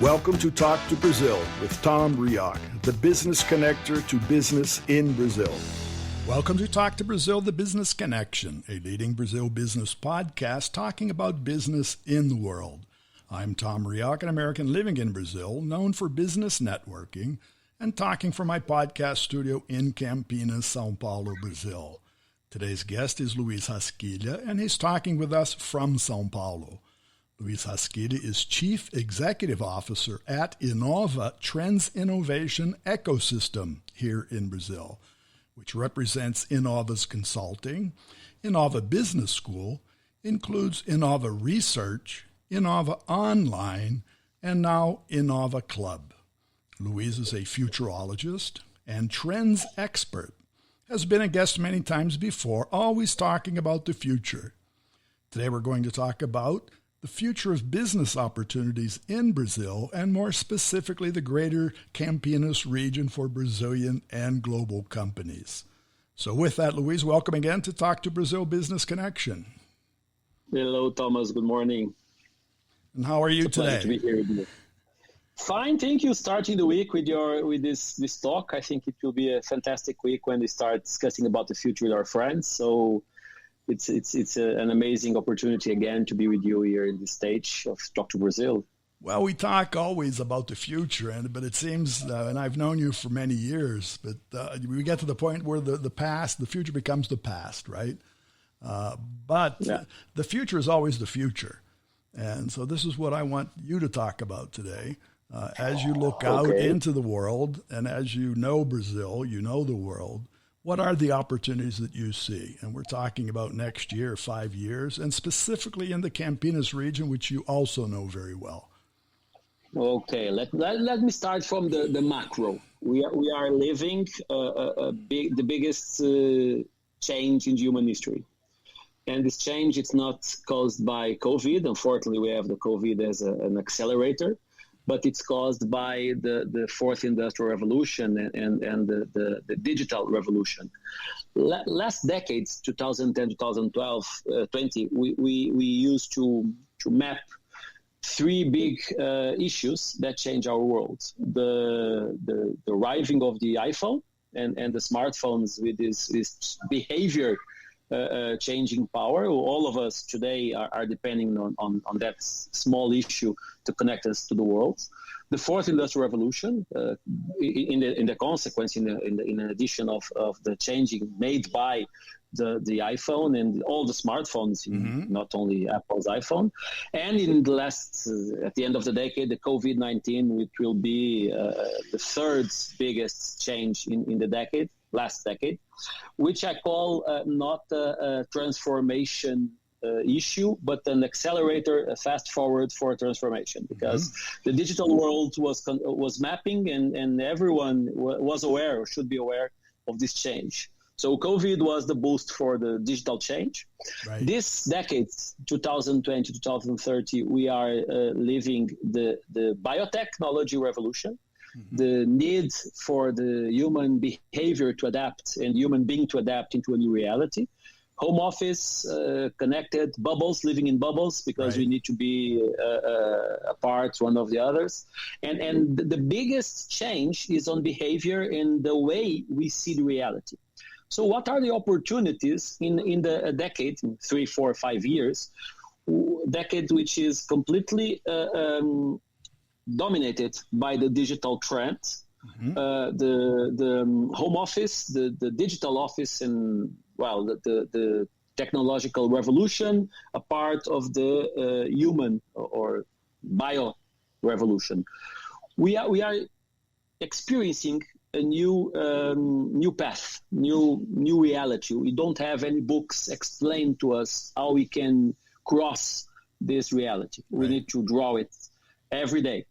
Welcome to Talk to Brazil with Tom Reaoch, the business connector to business in Brazil. Welcome to Talk to Brazil, the Business Connection, a leading Brazil business podcast talking about business in the world. I'm Tom Reaoch, an American living in Brazil, known for business networking, and talking from my podcast studio in Campinas, São Paulo, Brazil. Today's guest is Luis Rasquilha, and he's talking with us from São Paulo. Luis Rasquilha is Chief Executive Officer at Inova TrendsInnovation ecosystem here in Brazil, which represents Inova's consulting, Inova Business School, includes Inova Research, Inova Online, and now Inova Club. Luis is a futurologist and trends expert, has been a guest many times before, always talking about the future. Today we're going to talk about the future of business opportunities in Brazil, and more specifically, the Greater Campinas region for Brazilian and global companies. So with that, Luis, welcome again to Talk to Brazil Business Connection. Hello, Thomas. Good morning. And how are you today? Pleasure to be here with you. Fine, thank you. Starting the week with this talk. I think it will be a fantastic week when we start discussing about the future with our friends. So it's an amazing opportunity again to be with you here in this stage of Talk to Brazil. Well, we talk always about the future, but it seems, and I've known you for many years, but we get to the point where the future becomes the past, right? But the future is always the future. And so this is what I want you to talk about today. As you look out into the world, and as you know Brazil, you know the world, what are the opportunities that you see? And we're talking about next year, 5 years, and specifically in the Campinas region, which you also know very well. Okay, let me start from the macro. We are living the biggest change in human history. And this change, it's not caused by COVID. Unfortunately, we have the COVID as an accelerator, but it's caused by the fourth industrial revolution and the digital revolution. Last decades, 2010, 2012, 20, we used to map three big issues that change our world. The arriving of the iPhone and the smartphones with this behavior changing power. All of us today are depending on that small issue to connect us to the world. The fourth industrial revolution, in the consequence, in addition of the changing made by the iPhone and all the smartphones, not only Apple's iPhone, and in the last, at the end of the decade, the COVID-19, which will be the third biggest change in the last decade, which I call not a transformation issue, but an accelerator, a fast forward for transformation, because the digital world was mapping and everyone was aware or should be aware of this change. So COVID was the boost for the digital change. Right. This decade, 2020, 2030, we are living the biotechnology revolution. The need for the human behavior to adapt and human being to adapt into a new reality. Home office, connected, bubbles, living in bubbles, because we need to be apart one of the others. And the biggest change is on behavior and the way we see the reality. So what are the opportunities in the decade, 3, 4, 5 years, decade which is completely dominated by the digital trend, the home office, the digital office, and the technological revolution, a part of the human or bio revolution. We are experiencing a new path, new reality. We don't have any books explain to us how we can cross this reality. We need to draw it every day.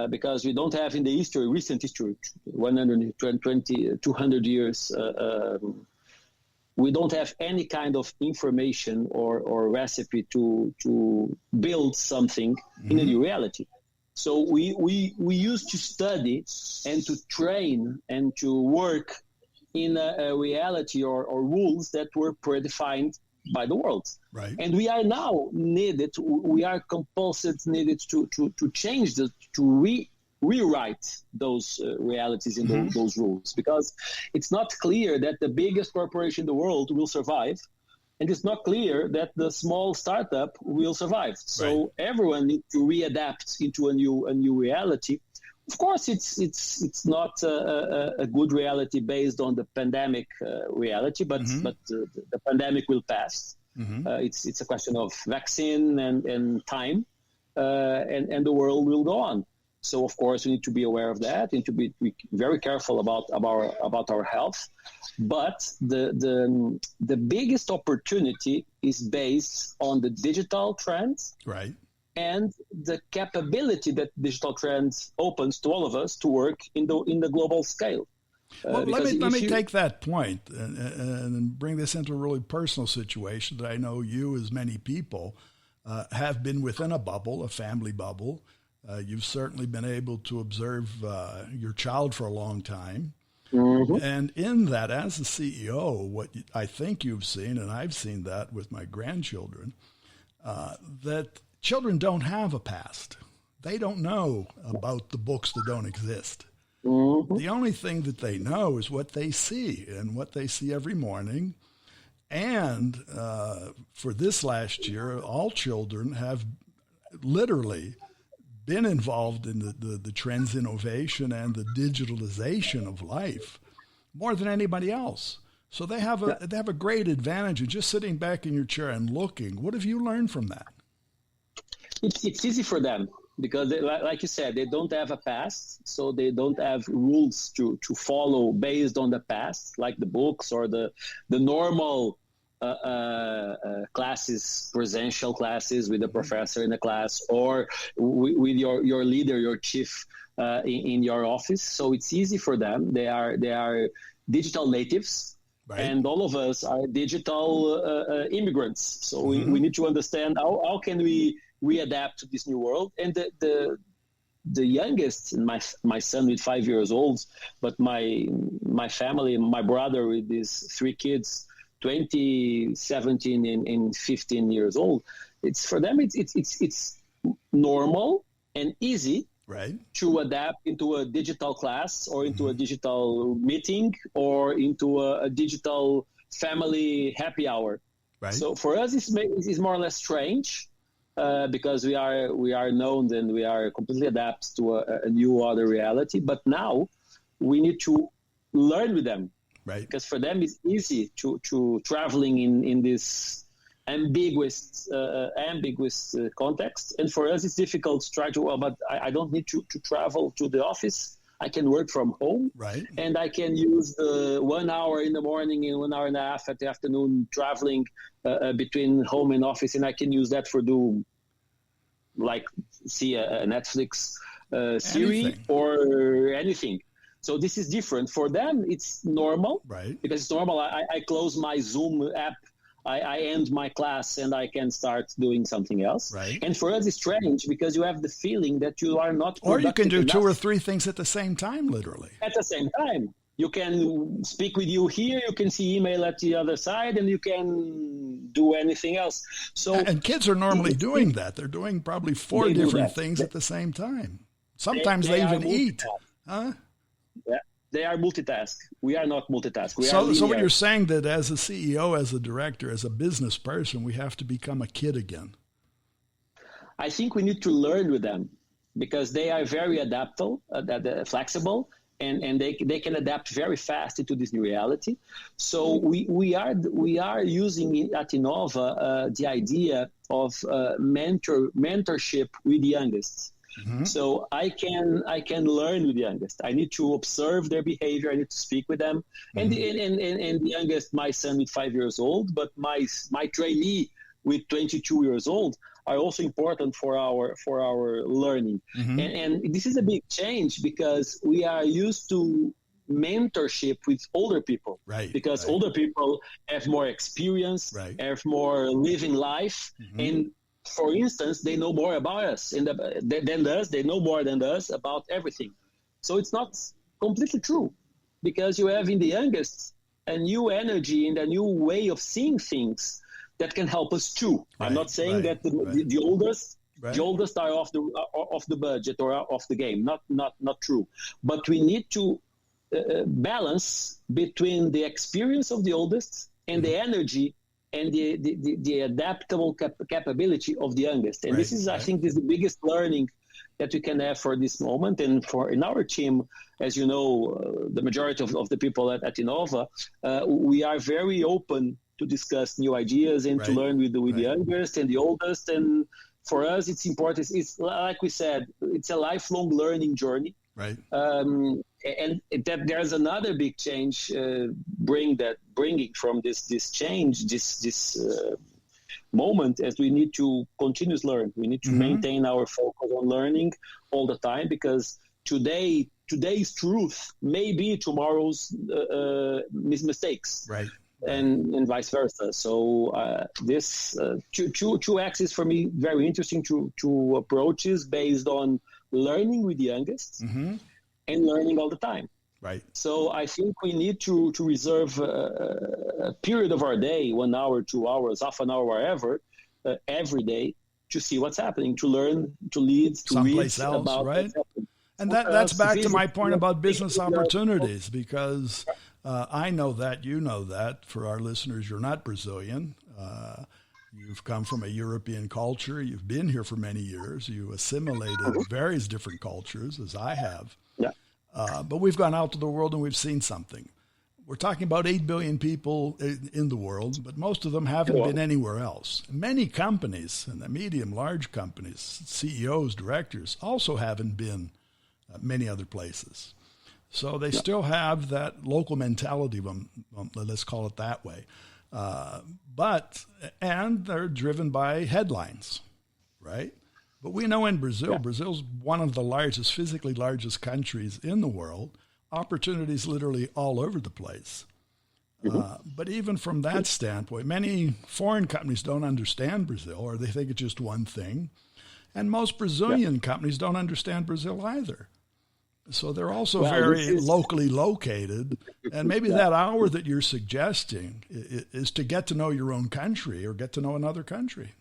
Because we don't have in the recent history, 120, 200 years, we don't have any kind of information or recipe to build something in a new reality. So we used to study and to train and to work in a reality or rules that were predefined by the world. Right. And we are now we are compulsed needed to change to rewrite those realities and those rules, because it's not clear that the biggest corporation in the world will survive, and it's not clear that the small startup will survive. So everyone needs to readapt into a new reality. Of course, it's not a good reality based on the pandemic reality, but the pandemic will pass. It's a question of vaccine and time, and the world will go on. So, of course, we need to be aware of that. We need to be very careful about our health. But the biggest opportunity is based on the digital trends, right, and the capability that digital trends opens to all of us to work in the global scale. Well, let me take that point and bring this into a really personal situation that I know you, as many people, have been within a bubble, a family bubble. You've certainly been able to observe your child for a long time. And in that, as a CEO, what I think you've seen, and I've seen that with my grandchildren, that children don't have a past. They don't know about the books that don't exist. The only thing that they know is what they see, and what they see every morning. And for this last year, all children have literally been involved in the trends innovation and the digitalization of life more than anybody else. So they have a great advantage in just sitting back in your chair and looking. What have you learned from that? It's easy for them because, like you said, they don't have a past, so they don't have rules to follow based on the past, like the books or the normal classes, presential classes with a professor in the class, or with your leader, your chief in your office. So it's easy for them. They are digital natives, and all of us are digital immigrants. So we need to understand how can we adapt to this new world. And the youngest, my son with 5 years old, but my family, my brother with these 3 kids, 20, 17, and 15 years old. It's for them. It's normal and easy to adapt into a digital class or into a digital meeting or into a digital family happy hour. So for us, it's more or less strange because we are known and we are completely adapted to a new other reality. But now we need to learn with them. Because for them it's easy to traveling in this ambiguous context, and for us it's difficult to try to. But I don't need to travel to the office. I can work from home, and I can use the 1 hour in the morning and 1 hour and a half at the afternoon traveling between home and office, and I can use that for see a Netflix series or anything. So this is different. For them, it's normal, because it's normal. I close my Zoom app, I end my class, and I can start doing something else. And for us, it's strange because you have the feeling that you are not productive. Or you can do enough. 2 or 3 things at the same time, literally. At the same time. You can speak with you here, you can see email at the other side, and you can do anything else. So, and kids are normally doing that. They're doing probably 4 different things at the same time. Sometimes they even eat. Yeah, they are multitask. We are not multitask. So what you're saying, that as a CEO, as a director, as a business person, we have to become a kid again. I think we need to learn with them because they are very adaptable, flexible, and they can adapt very fast into this new reality. So we are using at Inova the idea of mentorship with the youngest. So I can learn with the youngest. I need to observe their behavior. I need to speak with them. And the youngest, my son with 5 years old, but my trainee with 22 years old are also important for our learning. And this is a big change because we are used to mentorship with older people, because older people have more experience, have more living life, and for instance, they know more about us than us. They know more than us about everything. So it's not completely true, because you have in the youngest a new energy and a new way of seeing things that can help us too. Right, I'm not saying that the oldest Right. the oldest are off the budget or off the game. Not true. But we need to balance between the experience of the oldest and the energy and the adaptable capability of the youngest. And this is, I think, this is the biggest learning that we can have for this moment. And in our team, as you know, the majority of the people at Inova, we are very open to discuss new ideas and to learn with the youngest and the oldest. And for us, it's important. It's like we said, it's a lifelong learning journey. Right. And that there's another big change bringing from this change, this moment, as we need to continuously learn. We need to maintain our focus on learning all the time, because today's truth may be tomorrow's mistakes. Right. And vice versa. So this two axes for me very interesting. Two approaches based on learning with the youngest and learning all the time. Right. So I think we need to reserve a period of our day, 1 hour, 2 hours, half an hour, wherever, every day, to see what's happening, to learn, to lead, to someplace read else, about right? And that's back to my point about business opportunities, because I know that, you know that. For our listeners, you're not Brazilian. You've come from a European culture. You've been here for many years. You assimilated various different cultures, as I have. Yeah. But we've gone out to the world and we've seen something. We're talking about 8 billion people in the world, but most of them haven't been anywhere else. Many companies, and the medium, large companies, CEOs, directors, also haven't been many other places. So they still have that local mentality, let's call it that way. And they're driven by headlines, right? But we know in Brazil, Brazil's one of the physically largest countries in the world, opportunities literally all over the place. But even from that standpoint, many foreign companies don't understand Brazil, or they think it's just one thing. And most Brazilian companies don't understand Brazil either. So they're also very locally located. And maybe that hour that you're suggesting is to get to know your own country or get to know another country.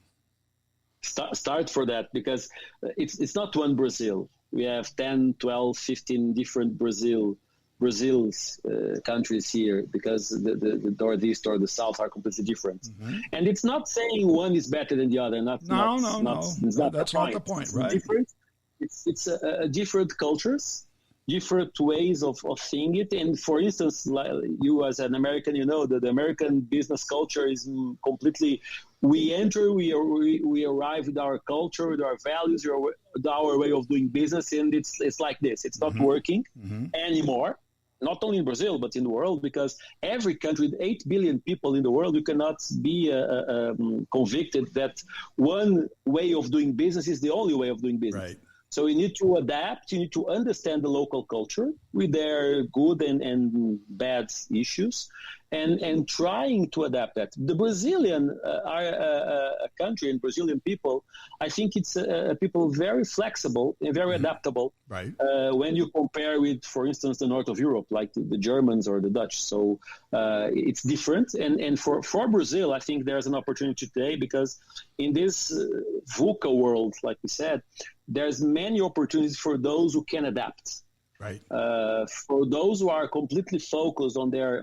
Start for that, because it's not one Brazil. We have 10, 12, 15 different Brazil's countries here, because the Northeast or the South are completely different. And it's not saying one is better than the other. That's not the point, right? It's different cultures, different ways of seeing it. And for instance, like you as an American, you know that the American business culture is completely, we arrive with our culture, with our values, with our way of doing business, and it's like this. It's not working anymore, not only in Brazil, but in the world, because every country with 8 billion people in the world, you cannot be convicted that one way of doing business is the only way of doing business. Right. So you need to adapt, you need to understand the local culture with their good and bad issues, and trying to adapt that. The Brazilian country and Brazilian people, I think it's people very flexible and very adaptable. Right. When you compare with, for instance, the north of Europe, like the Germans or the Dutch. So it's different. And for Brazil, I think there's an opportunity today, because in this VUCA world, like we said, there's many opportunities for those who can adapt. Right. For those who are completely focused on their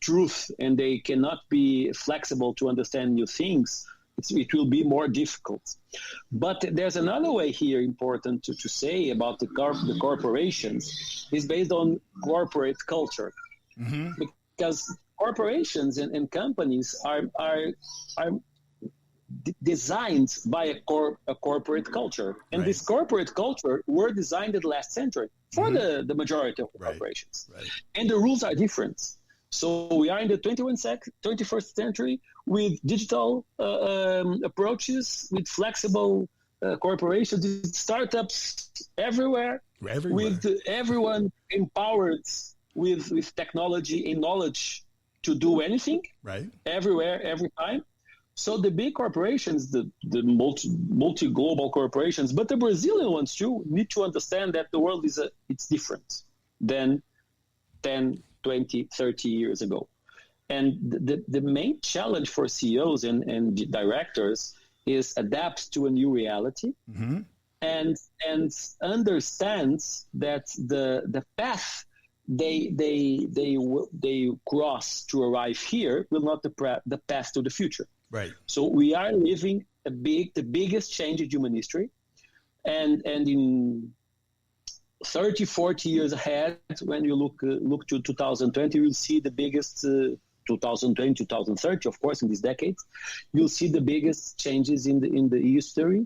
truth, and they cannot be flexible to understand new things, it will be more difficult. But there's another way here important to say about the corporations, is based on corporate culture. Because corporations and companies are designed by a corporate culture. And this corporate culture were designed in the last century for the majority of the corporations. Right. And the rules are different. So we are in the 21st century with digital approaches, with flexible corporations, with startups everywhere, with everyone empowered with technology and knowledge to do anything, everywhere, every time. So the big corporations, the multi-global corporations, but the Brazilian ones too, need to understand that the world it's different than 10, 20, 30 years ago. And the main challenge for CEOs and directors is adapt to a new reality, and understands that the path they cross to arrive here will not the path to the future. Right. So we are living the biggest change in human history, and in 30, 40 years ahead, when you look to 2020, you'll see the biggest 2020, 2030, of course, in these decades, you'll see the biggest changes in the history,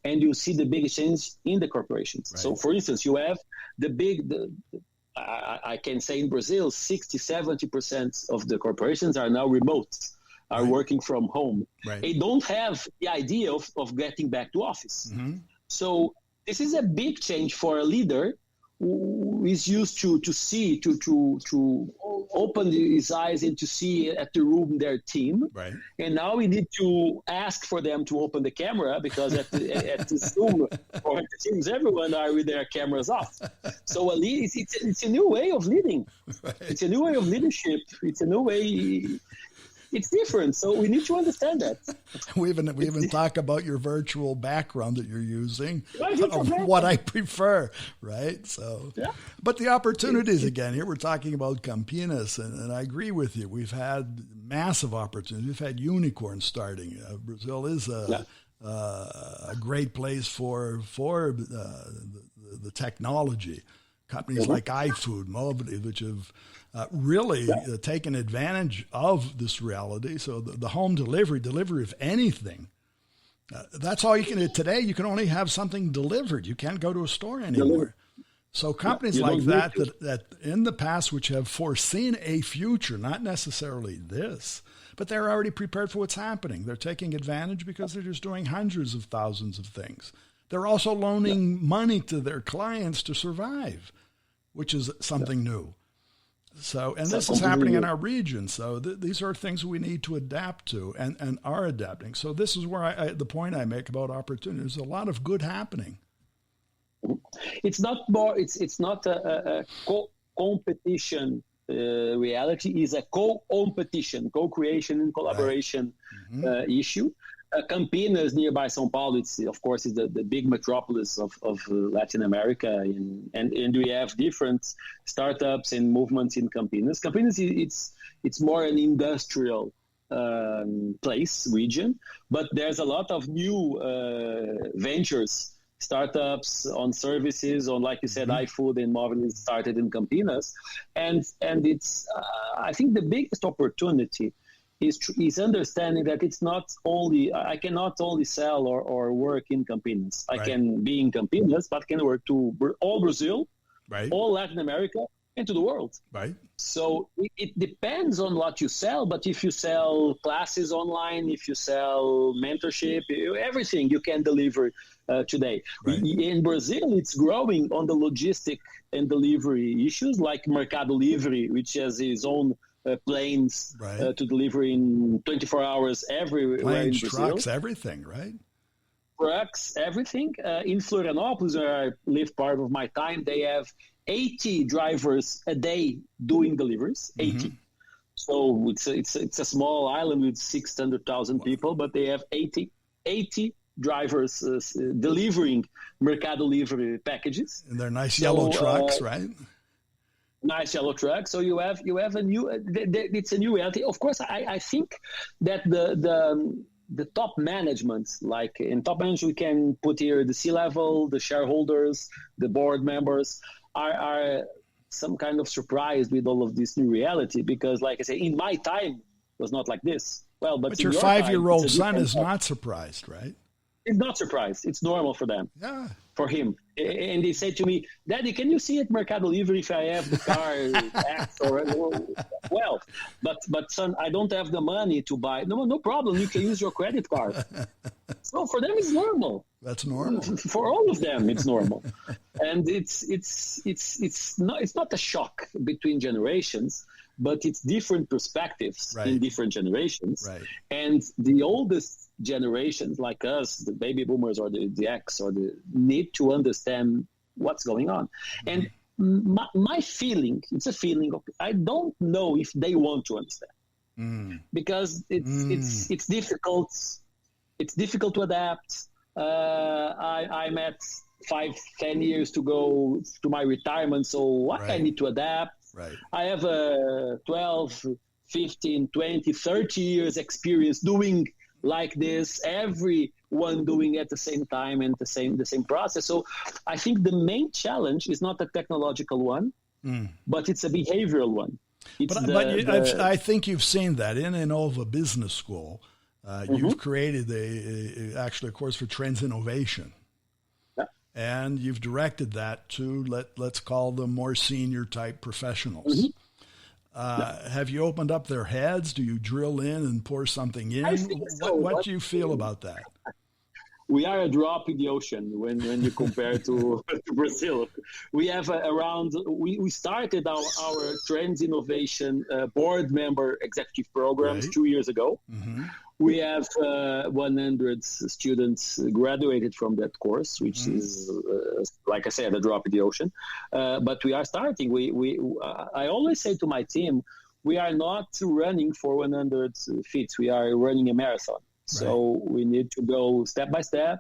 and you'll see the biggest change in the corporations. Right. So, for instance, you have I can say in Brazil, 60, 70% of the corporations are now remote, are working from home. Right. They don't have the idea of getting back to office. So this is a big change for a leader who is used to see, to open his eyes and to see at the room their team. Right. And now we need to ask for them to open the camera, because at the Zoom or at the Teams, everyone are with their cameras off. So it's a new way of leading. Right. It's a new way of leadership. It's a new way. It's different, so we need to understand that. We even talk about your virtual background that you're using, what I prefer, right? So, But the opportunities again, here we're talking about Campinas, and I agree with you. We've had massive opportunities. We've had unicorns starting. Brazil is a great place for the technology. Companies like iFood, Mobile, which have really taken advantage of this reality. So the home delivery of anything, that's all you can do. Today, you can only have something delivered. You can't go to a store anymore. So companies like that in the past, which have foreseen a future, not necessarily this, but they're already prepared for what's happening. They're taking advantage because they're just doing hundreds of thousands of things. They're also loaning money to their clients to survive, which is something new. So, and this is happening in our region. So these are things we need to adapt to and are adapting. So this is where the point I make about opportunity. There's a lot of good happening. It's not more. It's not a competition reality. It's a co-competition, co-creation and collaboration issue. Campinas, nearby São Paulo, it's the big metropolis of Latin America, and we have different startups and movements in Campinas. Campinas, it's more an industrial region, but there's a lot of new ventures, startups on services, on, like you said, iFood and Mobile started in Campinas, and it's I think the biggest opportunity is understanding that it's not only, I cannot only sell or work in Campinas. I can be in Campinas, but can work to all Brazil, all Latin America, and to the world. Right. So it depends on what you sell, but if you sell classes online, if you sell mentorship, everything you can deliver today. Right. In Brazil, it's growing on the logistic and delivery issues, like Mercado Livre, which has its own planes to deliver in 24 hours everywhere. Planes, in Brazil. trucks, everything, right? Trucks, everything. In Florianópolis, where I live part of my time, they have 80 drivers a day doing deliveries. 80. So it's a small island with 600,000 people, but they have 80 drivers delivering Mercado Livre packages. And they're nice yellow trucks, right? Nice yellow truck. So you have a new. It's a new reality. Of course, I think that the top management, like in top management, we can put here the C-level, the shareholders, the board members are some kind of surprised with all of this new reality, because, like I say, in my time it was not like this. Well, but your 5-year-old son is not surprised, right? It's not surprised. It's normal for them. Yeah. For him. And they say to me, Daddy, can you see at Mercado Livre if I have the car X or well, but son, I don't have the money to buy. No problem. You can use your credit card. So for them, it's normal. That's normal. For all of them, it's normal. And it's not a shock between generations, but it's different perspectives in different generations. Right. And the oldest generations like us, the baby boomers or the X or need to understand what's going on. Mm-hmm. And my feeling, it's a feeling of, I don't know if they want to understand. because it's difficult. It's difficult to adapt. I'm at 5-10 years to go to my retirement, so I need to adapt. Right. I have a 12, 15, 20, 30 years experience doing like this, everyone doing at the same time and the same process. So I think the main challenge is not a technological one, but it's a behavioral one. I think you've seen that in Inova Business School. You've created actually a course for Trends Innovation. Yeah. And you've directed that to, let's call them more senior type professionals. Have you opened up their heads? Do you drill in and pour something in? I think so. What do you feel about that? We are a drop in the ocean when you compare to Brazil. We have we started our Trends Innovation board member executive programs 2 years ago. We have 100 students graduated from that course, which is, like I said, a drop in the ocean. But we are starting. I always say to my team, we are not running for 100 feet. We are running a marathon. So we need to go step by step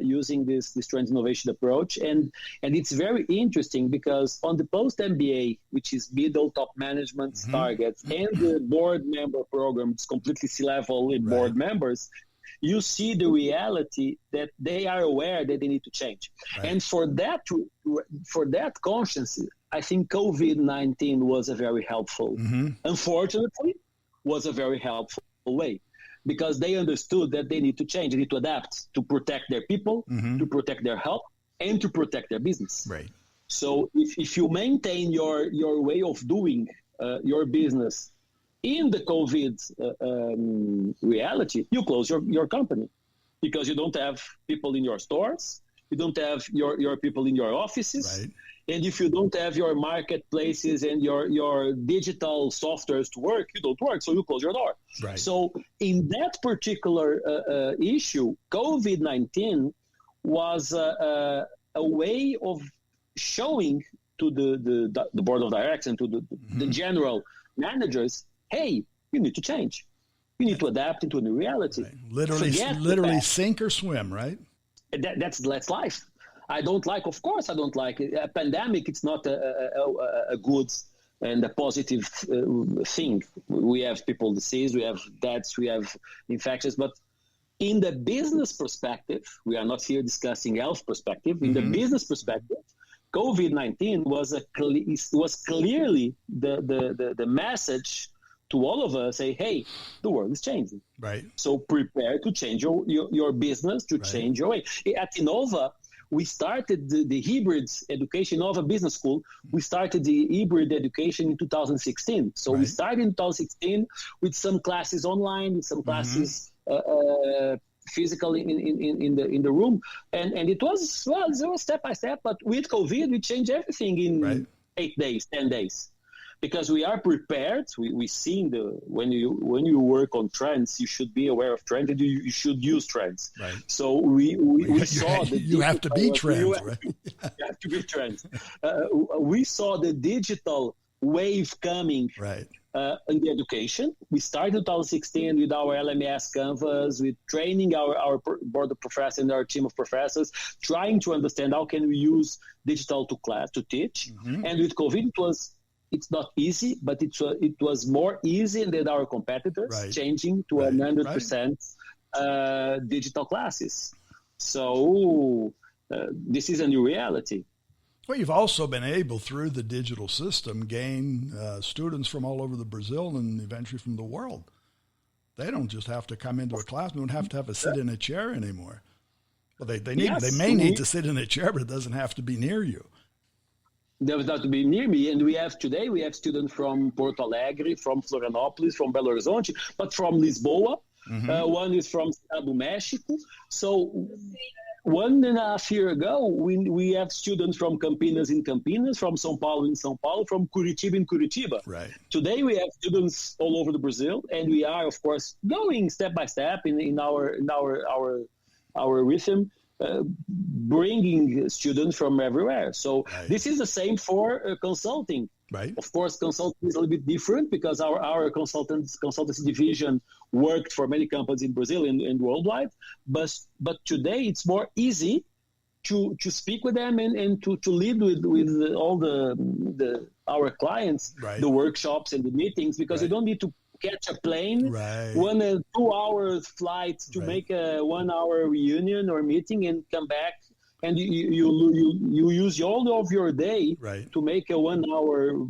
using this Trends Innovation approach. And it's very interesting because on the post-MBA, which is middle top management targets, and the board member program, it's completely C-level in board members, you see the reality that they are aware that they need to change. And for that conscience, I think COVID-19 was a very helpful, unfortunately, was a very helpful way. Because they understood that they need to change, they need to adapt to protect their people, to protect their health, and to protect their business. Right. So if you maintain your way of doing your business in the COVID reality, you close your company because you don't have people in your stores, you don't have your people in your offices. Right. And if you don't have your marketplaces and your digital softwares to work, you don't work, so you close your door. Right. So in that particular issue, COVID-19 was a way of showing to the board of directors and to the general managers, hey, you need to change. You need to adapt into a new reality. Right. Literally sink or swim, right? That's life. I don't like it. A pandemic. It's not a good and a positive thing. We have people deceased, we have deaths, we have infections. But in the business perspective, we are not here discussing health perspective. In the business perspective, COVID-19 was clearly the message to all of us. Say, hey, the world is changing. Right. So prepare to change your business, to change your way. At Inova, we started the hybrid education of a business school. We started the hybrid education in 2016. So we started in 2016 with some classes online, with some classes physically in the room, and it was step by step. But with COVID, we changed everything in 8 days, 10 days. Because we are prepared, we see when you work on trends, you should be aware of trends and you should use trends. Right. So we saw that you have to be trends, right? You have to be trends. We saw the digital wave coming in the education. We started in 2016 with our LMS canvas, with training our board of professors and our team of professors, trying to understand how can we use digital to teach. And with COVID, it's not easy, but it was more easy than our competitors, changing to 100% digital classes. So this is a new reality. Well, you've also been able, through the digital system, gain students from all over the Brazil and eventually from the world. They don't just have to come into a class. We don't have to have a sit in a chair anymore. Well, they may need to sit in a chair, but it doesn't have to be near you. Does not to be near me, and we have students from Porto Alegre, from Florianópolis, from Belo Horizonte, but from Lisboa. One is from Estado México. So 1.5 years ago, we have students from Campinas in Campinas, from São Paulo in São Paulo, from Curitiba in Curitiba. Right. Today we have students all over the Brazil, and we are, of course, going step by step in our rhythm. bringing students from everywhere. So this is the same for consulting. Right. Of course, consulting is a little bit different because our consultancy division worked for many companies in Brazil and worldwide. But today it's more easy to speak with them and to lead with all our clients, the workshops and the meetings, because you don't need to catch a plane, 1 2 hour flight to make a 1 hour reunion or meeting and come back. And you use all of your day to make a 1 hour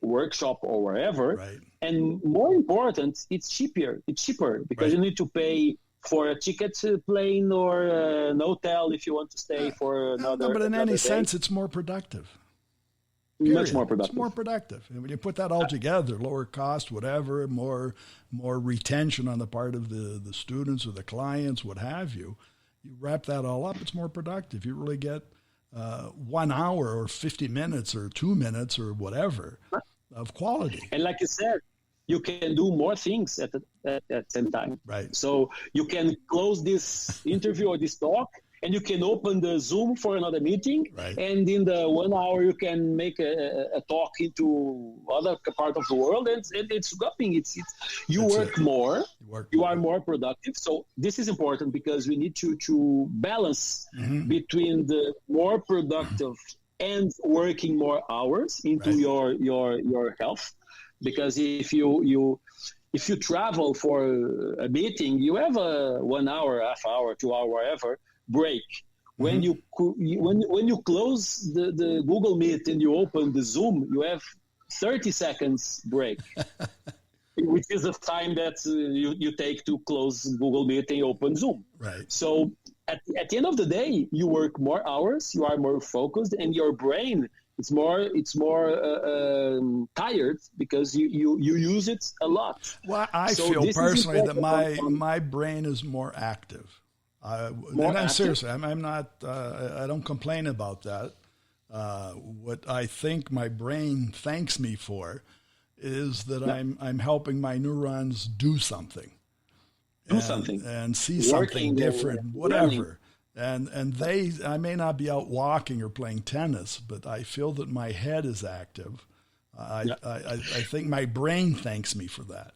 workshop or wherever. And more important, it's cheaper. Because you need to pay for a ticket to plane or an hotel if you want to stay for another. No, but in any sense, it's more productive. Period. Much more productive. It's more productive. And when you put that all together, lower cost, whatever, more retention on the part of the students or the clients, what have you. You wrap that all up, it's more productive. You really get 1 hour or 50 minutes or 2 minutes or whatever of quality. And like you said, you can do more things at the same time. So you can close this interview or this talk, and you can open the Zoom for another meeting. And in the 1 hour, you can make a talk into other part of the world. And it's going. You work more. You are more productive. So this is important because we need to balance between the more productive and working more hours into your health. Because if you travel for a meeting, you have a 1 hour, half hour, 2 hour, whatever break. When you close the Google Meet and you open the Zoom, you have 30 seconds break, which is the time that you take to close Google Meet and open Zoom. So at the end of the day, you work more hours, you are more focused, and your brain it's more tired because you use it a lot. Well, I feel personally that my brain is more active. Seriously, I'm not. I don't complain about that. What I think my brain thanks me for is that I'm helping my neurons do something, and see something different, whatever. And I may not be out walking or playing tennis, but I feel that my head is active. I think my brain thanks me for that.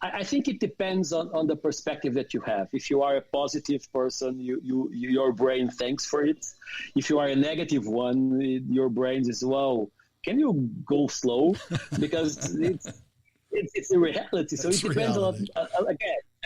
I think it depends on the perspective that you have. If you are a positive person, your brain thanks for it. If you are a negative one, your brain is, well, can you go slow? Because it's the reality. So it depends on,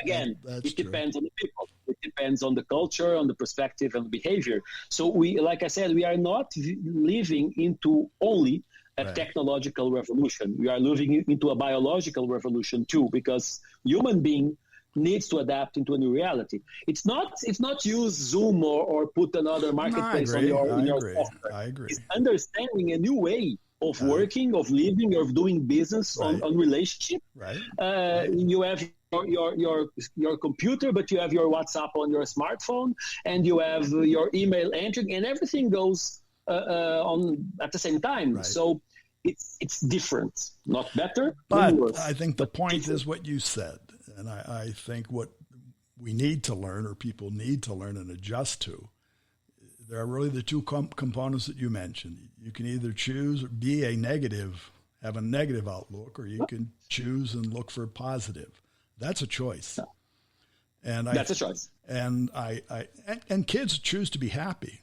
again, it depends on the people. It depends on the culture, on the perspective and behavior. So like I said, we are not living into only a technological revolution. We are living into a biological revolution too, because human being needs to adapt into a new reality. It's not use Zoom or put another marketplace on your software. I agree. It's understanding a new way of working, of living, of doing business on relationship. You have your computer, but you have your WhatsApp on your smartphone, and you have your email entering, and everything goes on at the same time. So it's different, not better, but worse. I think the point is what you said, and I think what we need to learn, or people need to learn and adjust to, there are really the two components that you mentioned. You can either choose or have a negative outlook, or you can choose and look for positive. That's a choice. And that's a choice. And and kids choose to be happy.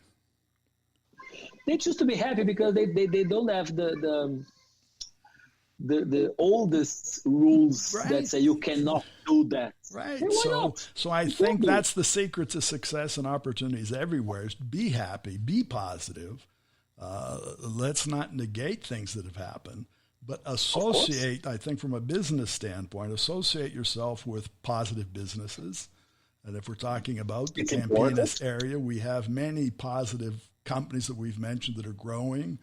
They choose to be happy because they don't have the oldest rules that say you cannot do that. So I think that's the secret to success and opportunities everywhere is be happy, be positive. Let's not negate things that have happened, but associate, I think from a business standpoint, associate yourself with positive businesses. And if we're talking about the Campinas area, we have many positive companies that we've mentioned that are growing,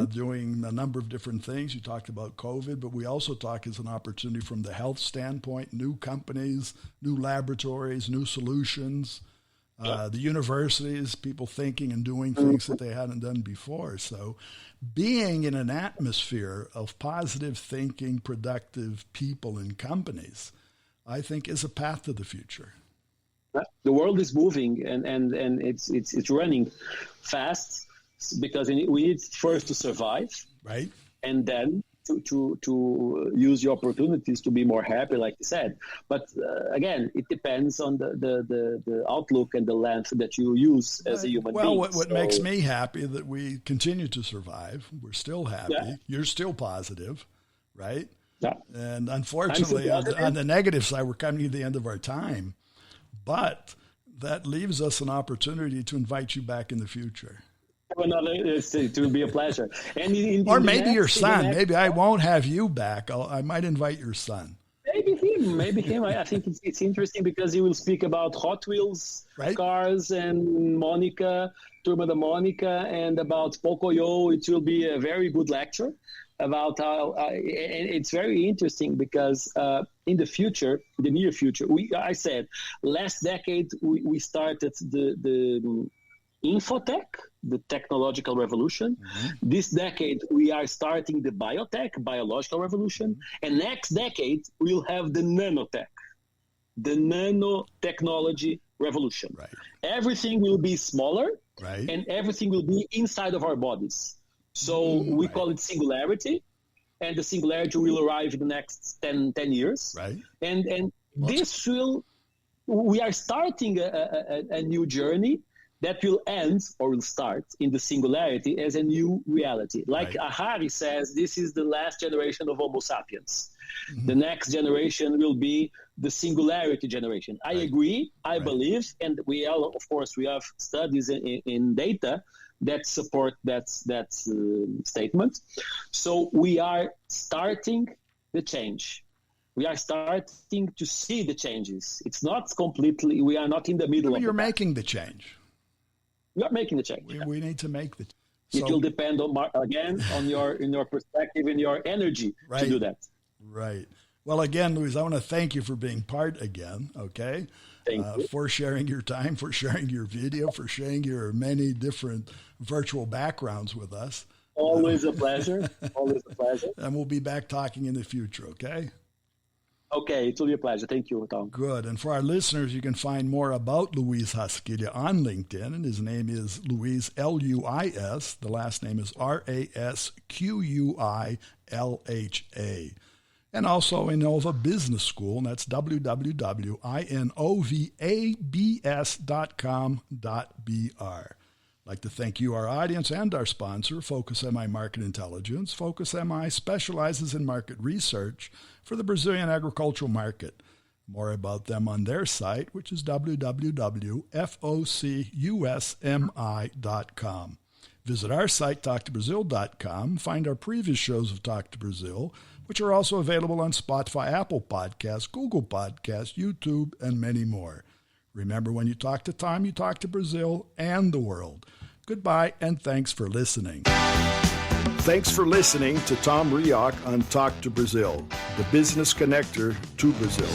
doing a number of different things. You talked about COVID, but we also talk as an opportunity from the health standpoint, new companies, new laboratories, new solutions, the universities, people thinking and doing things that they hadn't done before. So being in an atmosphere of positive thinking, productive people and companies, I think is a path to the future. The world is moving, and it's running fast because we need first to survive, right, and then to use the opportunities to be more happy, like you said. But again, it depends on the outlook and the lens that you use as a human being. Well, what makes me happy that we continue to survive. We're still happy. Yeah. You're still positive, right? Yeah. And unfortunately, on the negative side, we're coming to the end of our time. But that leaves us an opportunity to invite you back in the future. It will be a pleasure. And or maybe your son. Maybe I won't have you back. I might invite your son. Maybe him. I think it's interesting because he will speak about Hot Wheels cars and Monica, Turma da Monica, and about Pocoyo. It will be a very good lecture about how, and it's very interesting because in the near future, I said last decade we started the infotech, the technological revolution. Mm-hmm. This decade, we are starting the biological revolution. And next decade, we'll have the nanotech, the nanotechnology revolution. Right. Everything will be smaller, right, and everything will be inside of our bodies. So we call it singularity, and the singularity will arrive in the next 10 years. Right. And we are starting a new journey that will end or will start in the singularity as a new reality. Like Harari says, this is the last generation of Homo sapiens. Mm-hmm. The next generation will be the singularity generation. I agree, I believe, and we have studies in data that support that statement. So we are starting the change. We are starting to see the changes. It's not completely, we are not in the middle of it. You're making the change. We are making the change. We need to make the. It will depend on your perspective and your energy to do that. Right. Well, again, Luis, I want to thank you for being part again. Okay. Thank you. For sharing your time, for sharing your video, for sharing your many different virtual backgrounds with us. Always a pleasure. Always a pleasure. And we'll be back talking in the future. Okay. Okay, it will be a pleasure. Thank you, Tom. Good. And for our listeners, you can find more about Luis Rasquilha on LinkedIn, and his name is Luis, Luis. The last name is Rasquilha. And also Inova Business School, and that's www.inovabs.com.br. I'd like to thank you, our audience, and our sponsor, Focus MI Market Intelligence. Focus MI specializes in market research for the Brazilian agricultural market. More about them on their site, which is www.focusmi.com. Visit our site, talktobrazil.com. Find our previous shows of Talk to Brazil, which are also available on Spotify, Apple Podcasts, Google Podcasts, YouTube, and many more. Remember, when you talk to Tom, you talk to Brazil and the world. Goodbye, and thanks for listening. Thanks for listening to Tom Reaoch on Talk to Brazil, the business connector to Brazil.